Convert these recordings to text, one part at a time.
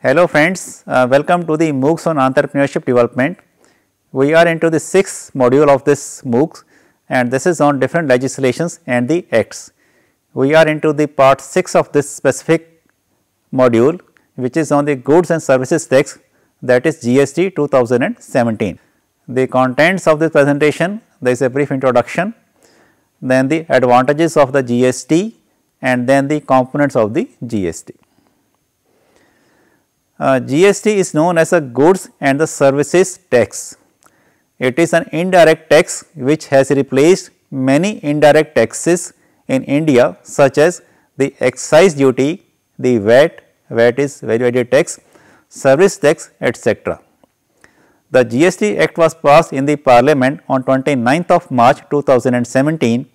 Hello friends, welcome to the MOOCs on Entrepreneurship Development. We are into the 6th module of this MOOCs and this is on different legislations and the acts. We are into the part 6 of this specific module, which is on the Goods and Services Tax, that is GST 2017. The contents of this presentation, there is a brief introduction, then the advantages of the GST and then the components of the GST. GST is known as a Goods and the Services Tax. It is an indirect tax which has replaced many indirect taxes in India, such as the excise duty, the VAT is value added tax, service tax, etc. The GST Act was passed in the Parliament on 29th of March 2017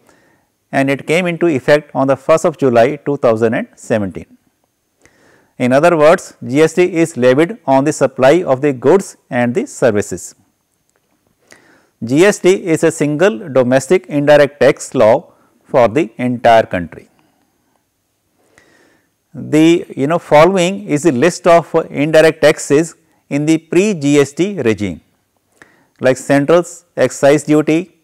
and it came into effect on the 1st of July 2017. In other words, GST is levied on the supply of the goods and the services. GST is a single domestic indirect tax law for the entire country. The following is a list of indirect taxes in the pre-GST regime, like central excise duty,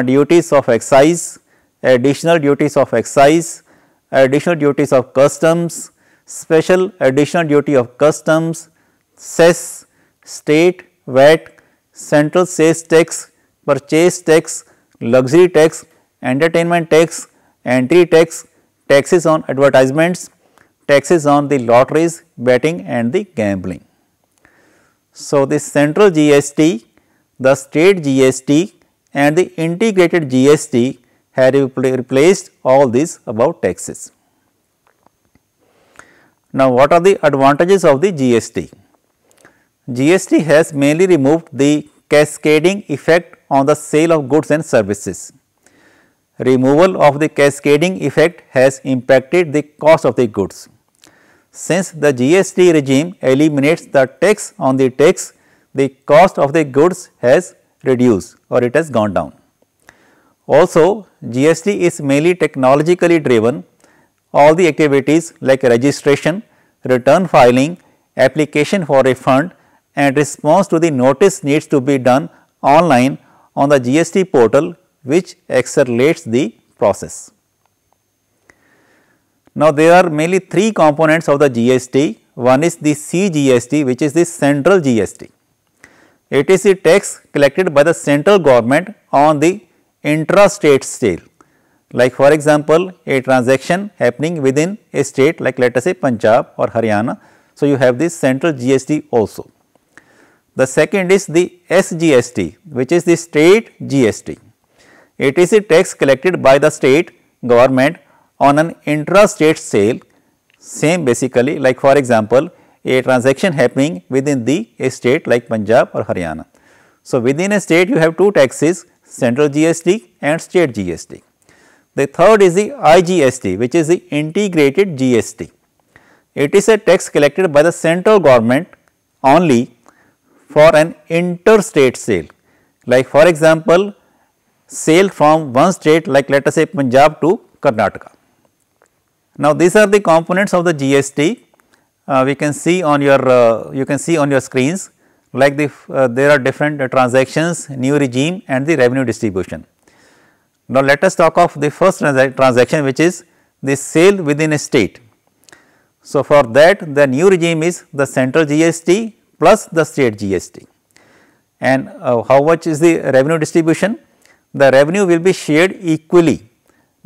duties of excise, additional duties of excise, additional duties of customs, special additional duty of customs, cess, state VAT, central sales tax, purchase tax, luxury tax, entertainment tax, entry tax, taxes on advertisements, taxes on the lotteries, betting and the gambling. So, the central GST, the state GST and the integrated GST have replaced all these above taxes. Now, what are the advantages of the GST? GST has mainly removed the cascading effect on the sale of goods and services. Removal of the cascading effect has impacted the cost of the goods. Since the GST regime eliminates the tax on the tax, the cost of the goods has reduced or it has gone down. Also, GST is mainly technologically driven. All the activities like registration, return filing, application for refund and response to the notice needs to be done online on the GST portal, which accelerates the process. Now, there are mainly 3 components of the GST. One is the CGST, which is the central GST. It is the tax collected by the central government on the intra-state sale. Like for example, a transaction happening within a state like let us say Punjab or Haryana. So, you have this central GST also. The second is the SGST, which is the state GST. It is a tax collected by the state government on an intra-state sale, same basically like for example, a transaction happening within the state like Punjab or Haryana. So, within a state you have 2 taxes, central GST and state GST. The third is the IGST, which is the integrated GST. It is a tax collected by the central government only for an interstate sale, like for example, sale from one state like let us say Punjab to Karnataka. Now, these are the components of the GST. We can see on your you can see on your screens like there are different transactions, new regime and the revenue distribution. Now, let us talk of the first transaction, which is the sale within a state. So, for that the new regime is the central GST plus the state GST. And how much is the revenue distribution? The revenue will be shared equally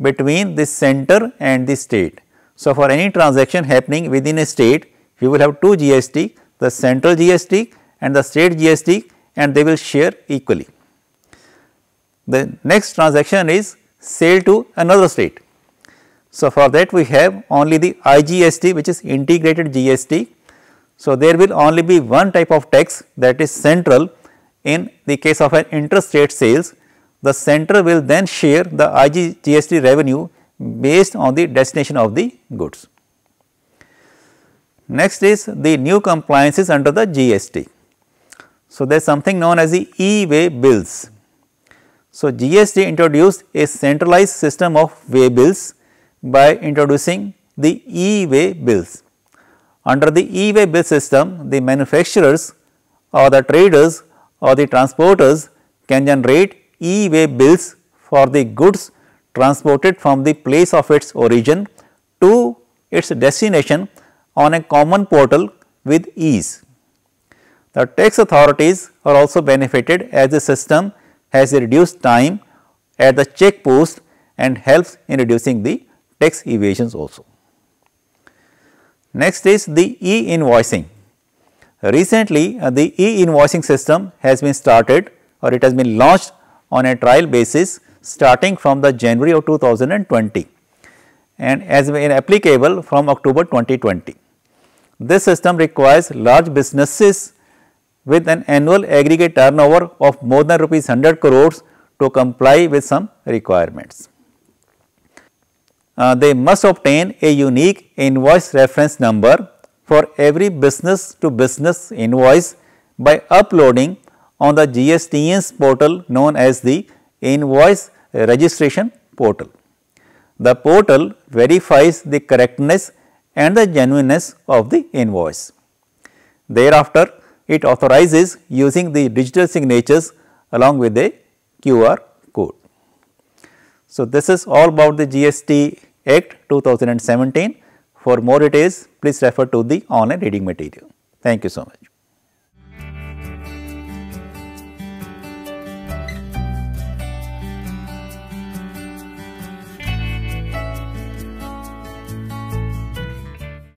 between the center and the state. So, for any transaction happening within a state, you will have 2 GST, the central GST and the state GST, and they will share equally. The next transaction is sale to another state. So, for that we have only the IGST, which is integrated GST. So, there will only be one type of tax, that is central. In the case of an interstate sales, the center will then share the IGST revenue based on the destination of the goods. Next is the new compliances under the GST. So, there is something known as the e-way bills. So, GST introduced a centralized system of way bills by introducing the e-way bills. Under the e-way bill system, the manufacturers or the traders or the transporters can generate e-way bills for the goods transported from the place of its origin to its destination on a common portal with ease. The tax authorities are also benefited as the system has reduced time at the check post and helps in reducing the tax evasions also. Next is the e-invoicing. Recently, the e-invoicing system has been started or it has been launched on a trial basis starting from the January of 2020 and has been applicable from October 2020. This system requires large businesses with an annual aggregate turnover of more than rupees 100 crores to comply with some requirements. They must obtain a unique invoice reference number for every business to business invoice by uploading on the GSTN's portal known as the Invoice Registration Portal. The portal verifies the correctness and the genuineness of the invoice. Thereafter, it authorizes using the digital signatures along with a QR code. So, this is all about the GST Act 2017. For more details, please refer to the online reading material. Thank you so much.